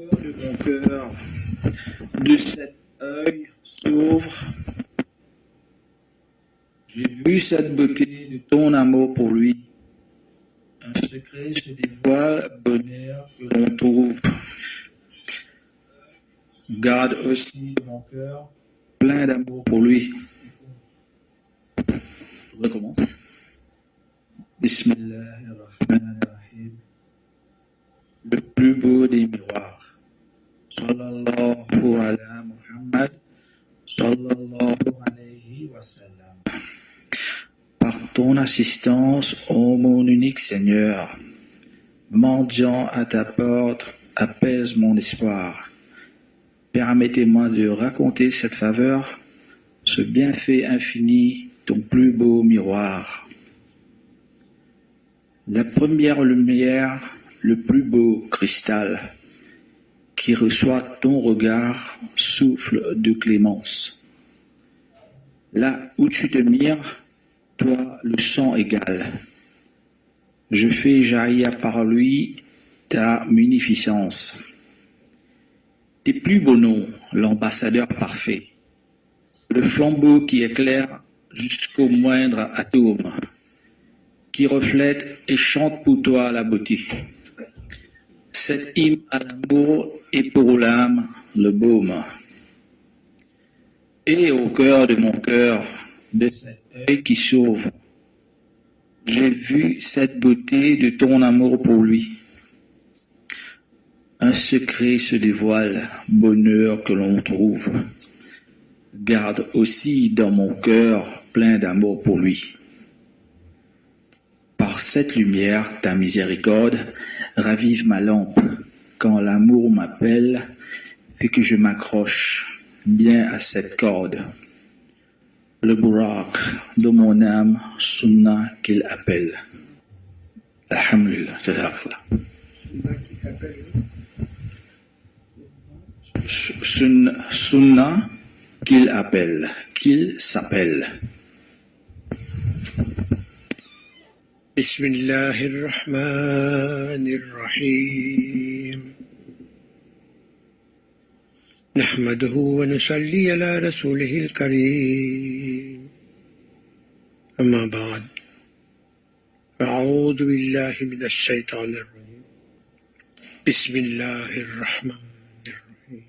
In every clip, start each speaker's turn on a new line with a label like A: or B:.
A: De mon cœur, de cet œil s'ouvre. J'ai vu cette beauté de ton amour pour lui. Un secret se dévoile, bonheur que l'on trouve. Garde aussi mon cœur plein d'amour pour lui. Je recommence. Bismillahirrahmanirrahim. Le plus beau des miroirs. Sallallahu ala Muhammad. Sallallahu alayhi wa sallam. Par ton assistance, ô mon unique Seigneur, mendiant à ta porte, apaise mon espoir. Permettez-moi de raconter cette faveur, ce bienfait infini, ton plus beau miroir. La première lumière, le plus beau cristal, qui reçoit ton regard, souffle de clémence. Là où tu te mires, toi le sang égal. Je fais jaillir par lui ta munificence. Tes plus beaux noms, l'ambassadeur parfait, le flambeau qui éclaire jusqu'au moindre atome, qui reflète et chante pour toi la beauté. Cet hymne à l'amour et pour l'âme le baume. Et au cœur de mon cœur, de cet œil qui s'ouvre, j'ai vu cette beauté de ton amour pour lui. Un secret se dévoile, bonheur que l'on trouve. Garde aussi dans mon cœur plein d'amour pour lui. Par cette lumière, ta miséricorde ravive ma lampe. Quand l'amour m'appelle, fait que je m'accroche bien à cette corde. Le Burak de mon âme, Sunna qu'il appelle. Alhamdulillah, Sunna qu'il appelle, qu'il s'appelle.
B: Bismillahirrahmanirrahim. نحمده ونصلي على رسوله الكريم أما بعد أعوذ بالله من الشيطان الرجيم بسم الله الرحمن الرحيم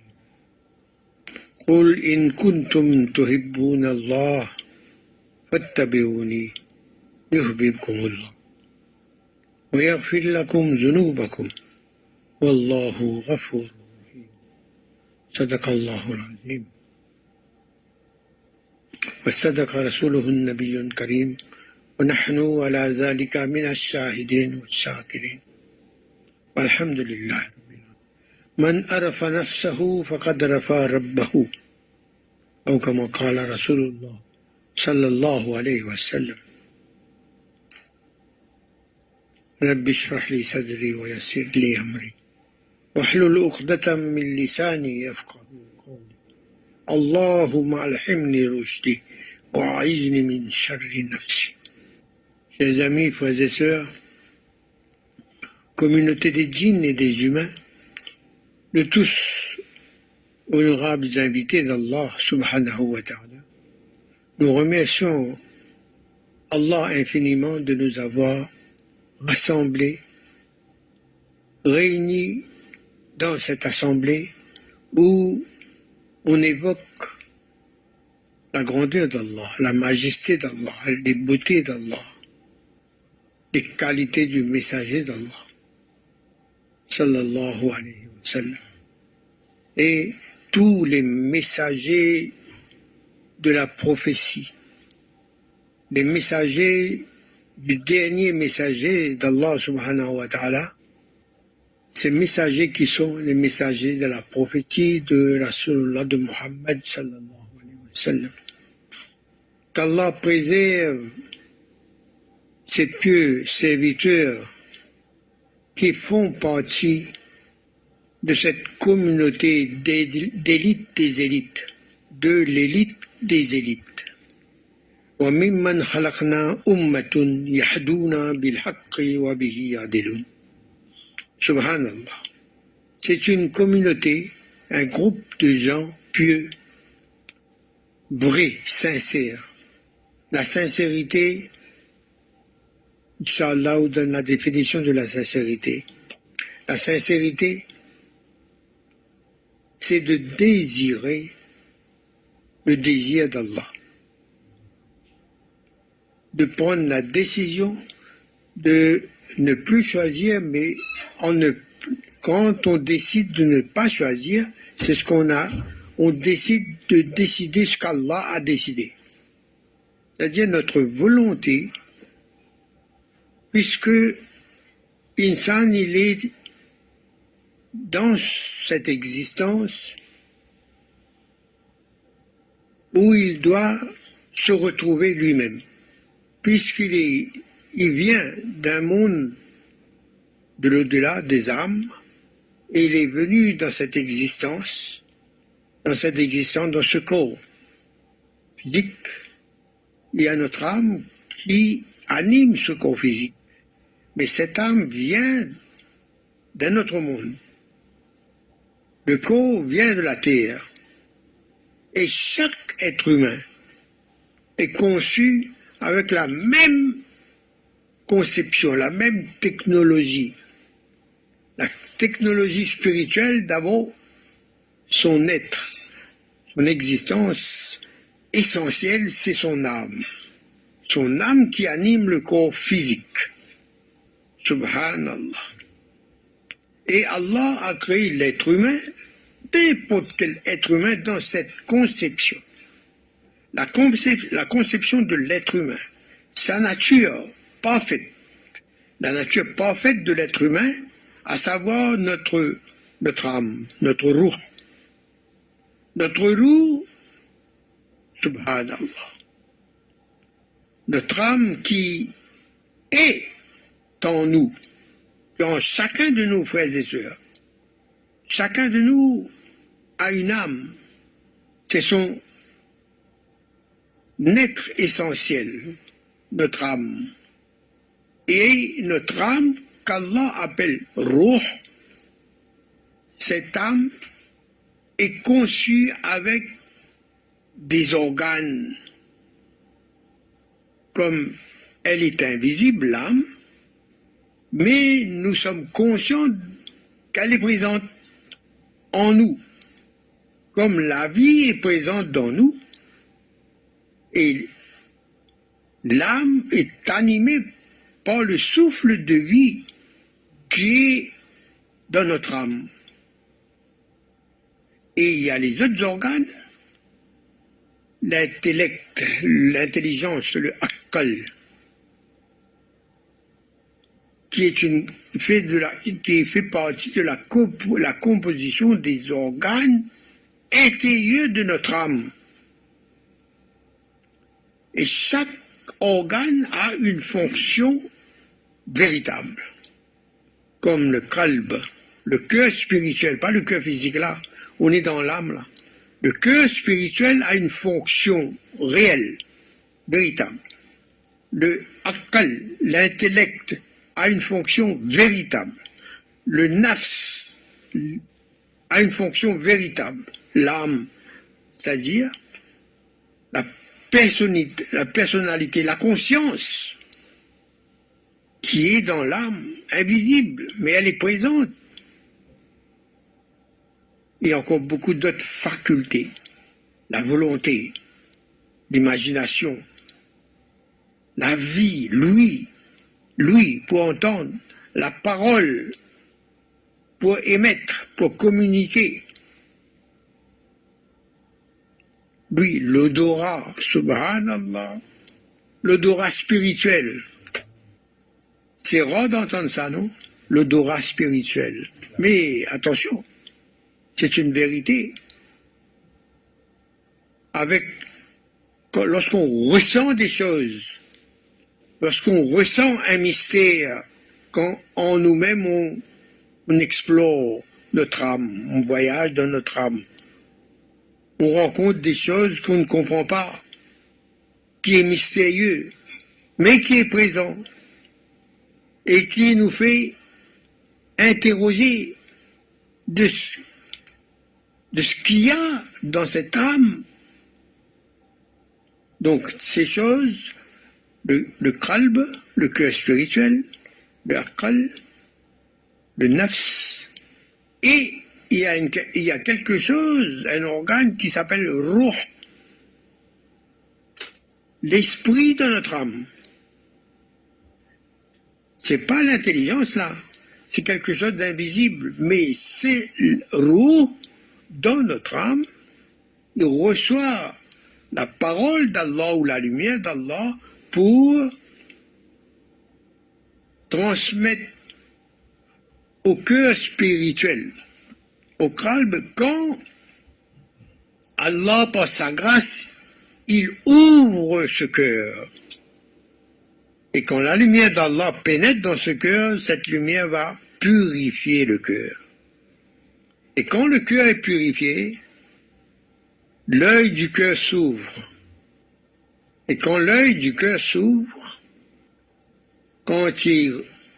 B: قل إن كنتم تحبون الله فاتبعوني يحببكم الله ويغفر لكم ذنوبكم والله غفور صدق الله العظيم وصدق رسوله النبي الكريم ونحن على ذلك من الشاهدين والشاكرين والحمد لله رب العالمين من عرف نفسه فقد رفع ربه أو كما قال رسول الله صلى الله عليه وسلم رب اشرح لي صدري ويسر لي أمري واحلل عقدة من لساني يفقه قولي اللهم ألهمني رشدي وأعذني من شر نفسي. Chers amis, frères et sœurs, communauté des djinns et des humains, de tous honorables invités d'Allah subhanahu wa ta'ala, nous remercions Allah infiniment de nous avoir rassemblés, réunis dans cette assemblée où on évoque la grandeur d'Allah, la majesté d'Allah, les beautés d'Allah, les qualités du messager d'Allah, sallallahu alayhi wa sallam, et tous les messagers de la prophétie, les messagers du dernier messager d'Allah subhanahu wa ta'ala, ces messagers qui sont les messagers de la prophétie de Rasulullah de Muhammad sallallahu alayhi wa sallam. Qu'Allah préserve ces pieux serviteurs qui font partie de cette communauté d'élite des élites, de l'élite des élites. وَمِمَّنْ خَلَقْنَا أُمَّةٌ يَهْدُونَ بِالْحَقِّ وَبِهِ يَعْدِلُونَ. Subhanallah. c'est une communauté, un groupe de gens pieux, vrais, sincères. La sincérité, Inch'Allah vous donne la définition de la sincérité. La sincérité, c'est de désirer le désir d'Allah. De prendre la décision de ne plus choisir, mais quand on décide de ne pas choisir, c'est ce qu'on a, on décide de décider ce qu'Allah a décidé. C'est-à-dire notre volonté, puisque Insan, il est dans cette existence où il doit se retrouver lui-même, il vient d'un monde de l'au-delà des âmes, et il est venu dans cette existence, dans ce corps physique. Il y a notre âme qui anime ce corps physique, mais cette âme vient d'un autre monde. Le corps vient de la terre, et chaque être humain est conçu avec la même conception, la même technologie. La technologie spirituelle, d'abord, son être, son existence essentielle, c'est son âme. Son âme qui anime le corps physique. Subhanallah. Et Allah a créé l'être humain, n'importe quel être humain, dans cette conception. La conception de l'être humain, sa nature parfaite, la nature parfaite de l'être humain, à savoir notre âme, notre roue. Notre roue, subhanallah, notre âme qui est en nous, en chacun de nos frères et sœurs. Chacun de nous a une âme, c'est son être essentiel, notre âme. Et notre âme, qu'Allah appelle Ruh, cette âme est conçue avec des organes. Comme elle est invisible, l'âme, mais nous sommes conscients qu'elle est présente en nous. Comme la vie est présente dans nous, et l'âme est animée par le souffle de vie qui est dans notre âme. Et il y a les autres organes, l'intellect, l'intelligence, le aql, qui fait partie de la composition des organes intérieurs de notre âme. Et chaque organe a une fonction véritable, comme le qalb, le cœur spirituel, pas le cœur physique là, on est dans l'âme là. Le cœur spirituel a une fonction réelle, véritable. Le aql, l'intellect, a une fonction véritable. Le nafs a une fonction véritable. L'âme, c'est-à-dire la personnalité, la conscience qui est dans l'âme, invisible, mais elle est présente. Et encore beaucoup d'autres facultés, la volonté, l'imagination, la vie, l'ouïe pour entendre, la parole pour émettre, pour communiquer. Oui, l'odorat, subhanallah, l'odorat spirituel. C'est rare d'entendre ça, non? L'odorat spirituel. Mais attention, c'est une vérité. Lorsqu'on ressent des choses, lorsqu'on ressent un mystère, quand en nous-mêmes on explore notre âme, on voyage dans notre âme, on rencontre des choses qu'on ne comprend pas, qui est mystérieux, mais qui est présent, et qui nous fait interroger de ce qu'il y a dans cette âme. Donc, ces choses, le qalb, le cœur spirituel, le aqal, le nafs, et il y a quelque chose, un organe qui s'appelle ruh, l'esprit de notre âme. C'est pas l'intelligence là, c'est quelque chose d'invisible, mais c'est ruh dans notre âme. Il reçoit la parole d'Allah ou la lumière d'Allah pour transmettre au cœur spirituel, au qalb, quand Allah, par sa grâce, il ouvre ce cœur. Et quand la lumière d'Allah pénètre dans ce cœur, cette lumière va purifier le cœur. Et quand le cœur est purifié, l'œil du cœur s'ouvre. Et quand l'œil du cœur s'ouvre, quand il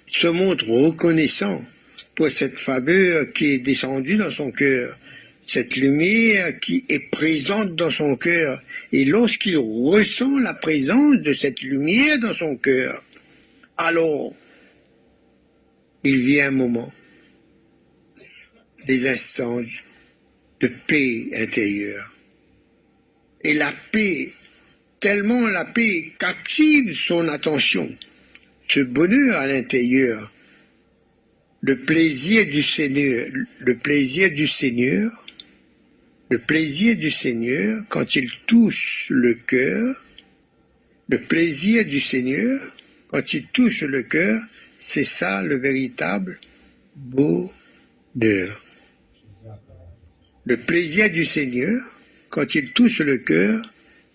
B: se montre reconnaissant pour cette faveur qui est descendue dans son cœur, cette lumière qui est présente dans son cœur, et lorsqu'il ressent la présence de cette lumière dans son cœur, alors il vient un moment, des instants de paix intérieure. Et la paix, tellement la paix captive son attention, ce bonheur à l'intérieur, le plaisir du Seigneur, le plaisir du Seigneur, le plaisir du Seigneur quand il touche le cœur, le plaisir du Seigneur quand il touche le cœur, c'est ça le véritable bonheur. Le plaisir du Seigneur quand il touche le cœur,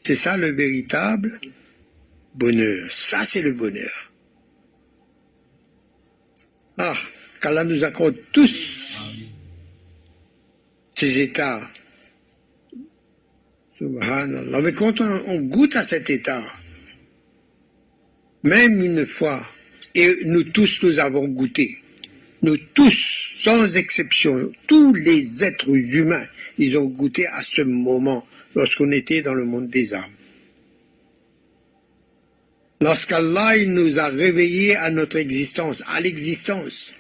B: c'est ça le véritable bonheur. Ça, c'est le bonheur. Ah, qu'Allah nous accorde tous ces états. Subhanallah. Mais quand on goûte à cet état, même une fois, et nous tous nous avons goûté, nous tous, sans exception, tous les êtres humains, ils ont goûté à ce moment lorsqu'on était dans le monde des âmes. Lorsqu'Allah il nous a réveillés à notre existence, à l'existence,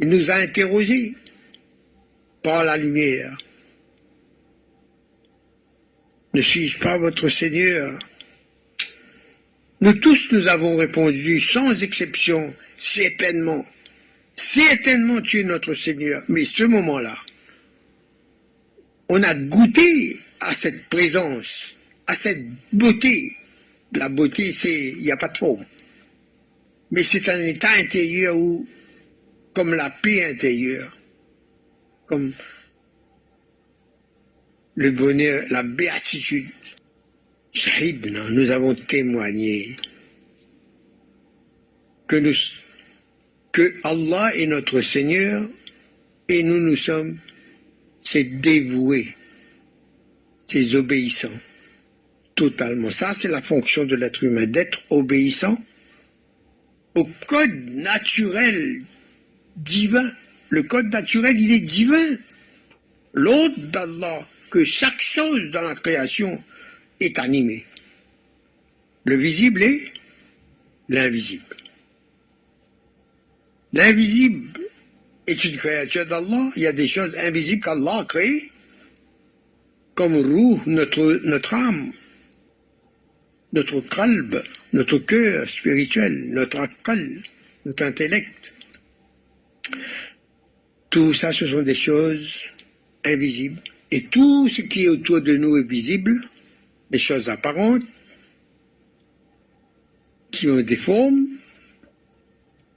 B: il nous a interrogés par la lumière. Ne suis-je pas votre Seigneur? Nous tous nous avons répondu sans exception, certainement. Certainement tu es notre Seigneur. Mais ce moment-là, on a goûté à cette présence, à cette beauté. La beauté, il n'y a pas de forme. Mais c'est un état intérieur où, comme la paix intérieure, comme le bonheur, la béatitude, Shahidna, nous avons témoigné que Allah est notre Seigneur et nous sommes ses dévoués, ses obéissants, totalement. Ça, c'est la fonction de l'être humain, d'être obéissant au code naturel divin. Le code naturel, il est divin. L'ordre d'Allah, que chaque chose dans la création est animée. Le visible et l'invisible. L'invisible est une créature d'Allah. Il y a des choses invisibles qu'Allah a créées, comme Ruh, notre âme, notre qalb, notre cœur spirituel, notre aqal, notre intellect. Tout ça, ce sont des choses invisibles. Et tout ce qui est autour de nous est visible, les choses apparentes, qui ont des formes,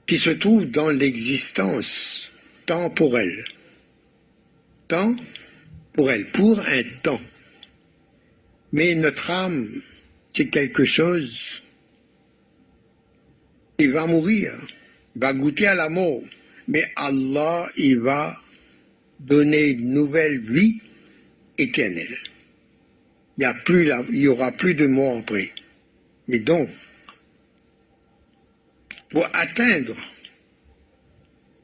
B: qui se trouvent dans l'existence temporelle. Temporelle, pour un temps. Mais notre âme, c'est quelque chose, il va mourir, il va goûter à la mort, mais Allah, il va donner une nouvelle vie éternelle. Il y aura plus de mort après. Et donc, pour atteindre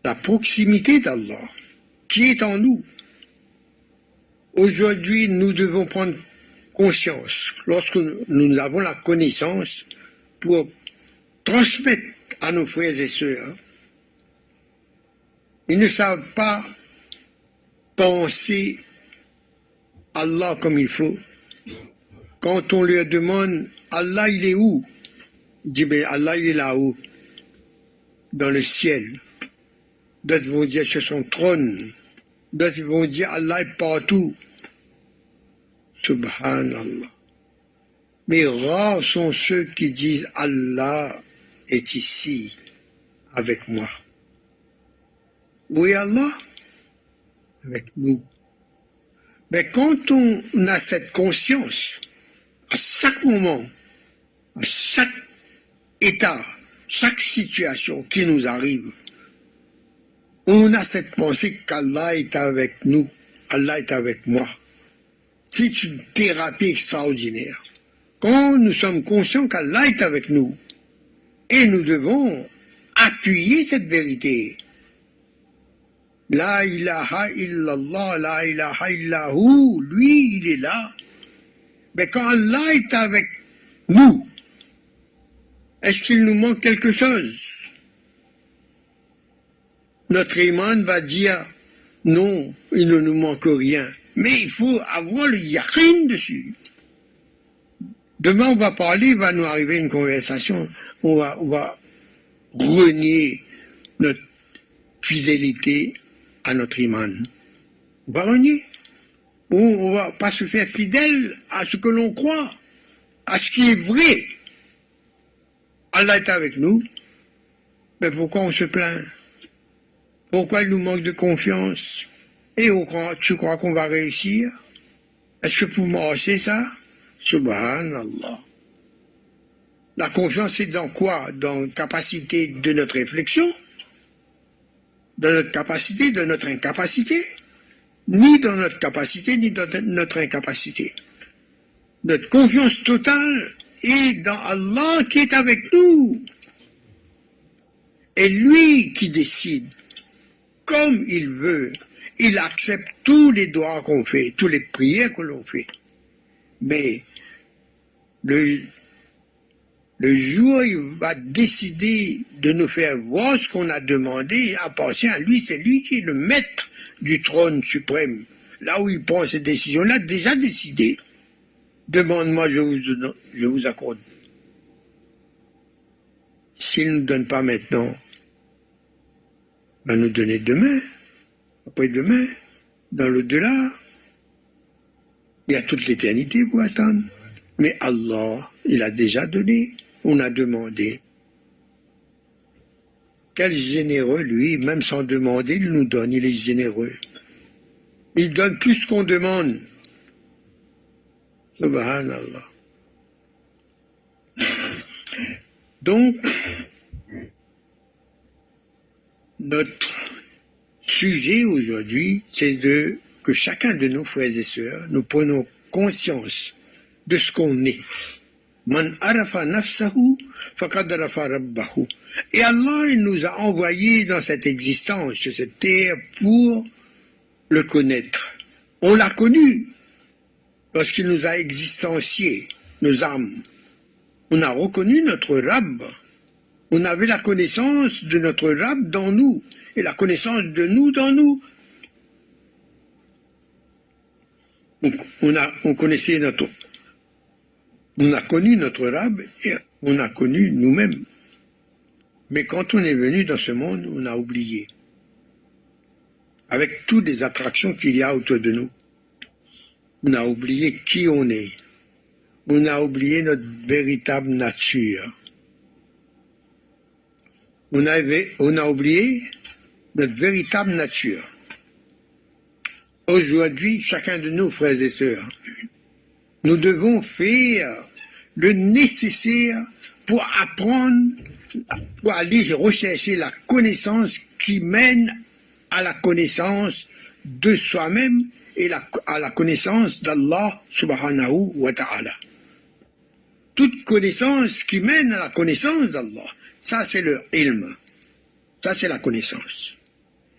B: la proximité d'Allah, qui est en nous. Aujourd'hui, nous devons prendre conscience, lorsque nous avons la connaissance, pour transmettre à nos frères et sœurs. Ils ne savent pas penser Allah comme il faut. Quand on leur demande Allah il est où, il dit ben Allah il est là-haut, dans le ciel. D'autres vont dire sur son trône. D'autres vont dire Allah est partout. Subhanallah. Mais rares sont ceux qui disent Allah est ici avec moi. Où est Allah? Avec nous. Mais quand on a cette conscience, à chaque moment, à chaque état, chaque situation qui nous arrive, on a cette pensée qu'Allah est avec nous, Allah est avec moi. C'est une thérapie extraordinaire. Quand nous sommes conscients qu'Allah est avec nous, et nous devons appuyer cette vérité. La ilaha illallah, la ilaha illahu, lui, il est là. Mais quand Allah est avec nous, est-ce qu'il nous manque quelque chose? Notre iman va dire, non, il ne nous manque rien. Mais il faut avoir le yaqin dessus. Demain, on va parler, il va nous arriver une conversation, on va renier notre fidélité à notre iman. On va renier. On va pas se faire fidèle à ce que l'on croit, à ce qui est vrai. Allah est avec nous. Mais pourquoi on se plaint? Pourquoi il nous manque de confiance? Et tu crois qu'on va réussir? Est-ce que pour moi c'est ça? Subhanallah. La confiance c'est dans quoi? Dans la capacité de notre réflexion? Dans notre capacité, de notre incapacité? Ni dans notre capacité, ni dans notre incapacité. Notre confiance totale est dans Allah qui est avec nous. Et lui qui décide, comme il veut, il accepte tous les doigts qu'on fait, toutes les prières que l'on fait. Mais le jour où il va décider de nous faire voir ce qu'on a demandé, appartient à lui, c'est lui qui est le maître du trône suprême. Là où il prend ces décisions-là, déjà décidé. Demande-moi, je vous accorde. S'il ne nous donne pas maintenant, va nous donner demain, après-demain, dans l'au-delà. Il y a toute l'éternité pour attendre. Mais Allah, il a déjà donné, on a demandé. Quel généreux, lui, même sans demander, il nous donne, il est généreux. Il donne plus qu'on demande. Subhanallah. Donc, notre sujet aujourd'hui, c'est que chacun de nos frères et sœurs, nous prenons conscience de ce qu'on est. Man arafa nafsahu, faqad arafa rabbahu. Et Allah, il nous a envoyés dans cette existence, sur cette terre, pour le connaître. On l'a connu lorsqu'il nous a existenciés, nos âmes. On a reconnu notre Rabb. On avait la connaissance de notre Rabb dans nous, et la connaissance de nous dans nous. Donc, on connaissait on a connu notre Rabb et on a connu nous-mêmes. Mais quand on est venu dans ce monde, on a oublié. Avec toutes les attractions qu'il y a autour de nous, on a oublié qui on est. On a oublié notre véritable nature. On a oublié notre véritable nature. Aujourd'hui, chacun de nous, frères et sœurs, nous devons faire le nécessaire pour apprendre, pour aller rechercher la connaissance qui mène à la connaissance de soi-même et à la connaissance d'Allah subhanahu wa ta'ala. Toute connaissance qui mène à la connaissance d'Allah, ça c'est le ilm, ça c'est la connaissance.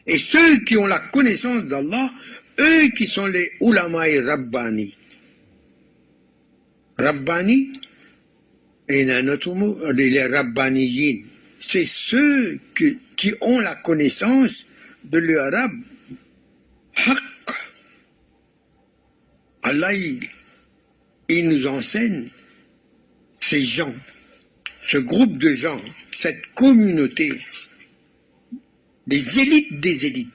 B: Et ceux qui ont la connaissance d'Allah, eux qui sont les ulamaï Rabbani. Rabbani, et il y a un autre mot, les Rabbaniyin. C'est ceux qui ont la connaissance de l'arabe haqq. Allah, il nous enseigne ces gens, ce groupe de gens, cette communauté, des élites des élites.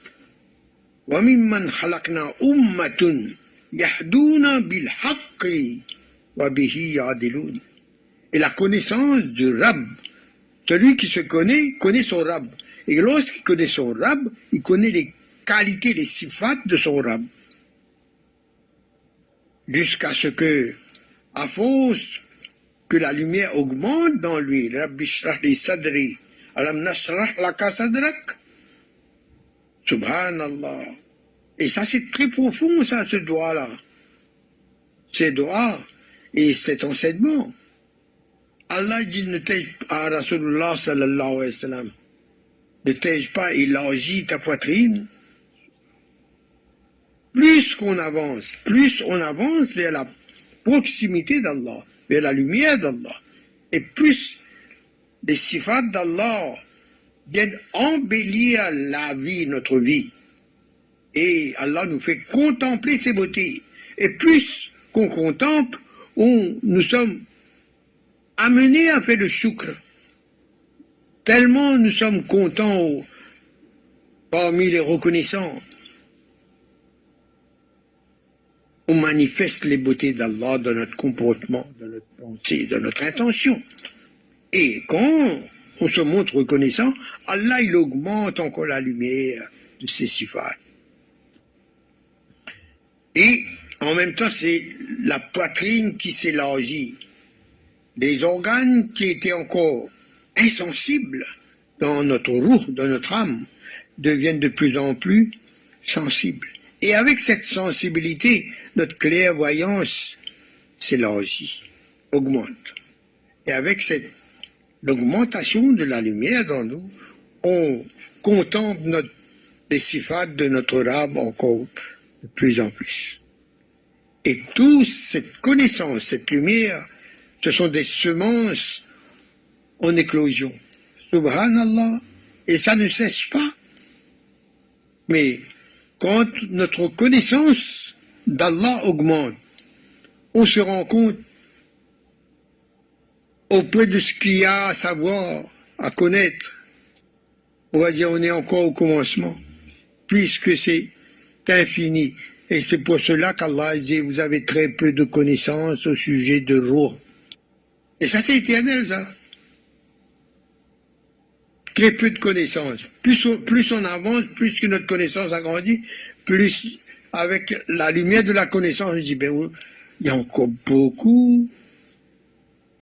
B: وَمِمَّنْ خَلَقْنَا أُمَّةٌ يَهْدُونَ بِالْحَقِّ وَبِهِ يَعْدِلُونَ. Et la connaissance du Rabb, celui qui se connaît son Rabb. Et lorsqu'il connaît son Rabb, il connaît les qualités, les sifat de son Rabb. Jusqu'à ce que, à force que la lumière augmente dans lui, Rabbi shrah li sadri, alam nashrah laka sadrak, subhanallah. Et ça c'est très profond, ça, ce doigt-là. Ces doigts et cet enseignement. Allah dit, ne t'ai à Rasulullah sallallahu alayhi wa sallam, ne t'ai pas élargi ta poitrine. Plus on avance vers la proximité d'Allah, vers la lumière d'Allah, et plus les sifat d'Allah viennent embellir la vie, notre vie. Et Allah nous fait contempler ses beautés. Et plus qu'on contemple, nous sommes amenés à faire le shukr. Tellement nous sommes contents parmi les reconnaissants. On manifeste les beautés d'Allah dans notre comportement, dans notre pensée, dans notre intention. Et quand on se montre reconnaissant, Allah il augmente encore la lumière de ses sifat. Et en même temps, c'est la poitrine qui s'élargit. Les organes qui étaient encore insensibles dans notre roue, dans notre âme, deviennent de plus en plus sensibles. Et avec cette sensibilité, notre clairvoyance s'élargit, augmente. Et avec l'augmentation de la lumière dans nous, on contemple les sifat de notre âme encore de plus en plus. Et toute cette connaissance, cette lumière, ce sont des semences en éclosion. Subhanallah. Et ça ne cesse pas. Mais quand notre connaissance d'Allah augmente, on se rend compte auprès de ce qu'il y a à savoir, à connaître. On va dire on est encore au commencement, puisque c'est infini. Et c'est pour cela qu'Allah dit, vous avez très peu de connaissances au sujet de Ruh. Et ça c'est éternel, ça. Très peu de connaissances. Plus on avance, plus que notre connaissance agrandit, plus avec la lumière de la connaissance, on dit, ben, il y a encore beaucoup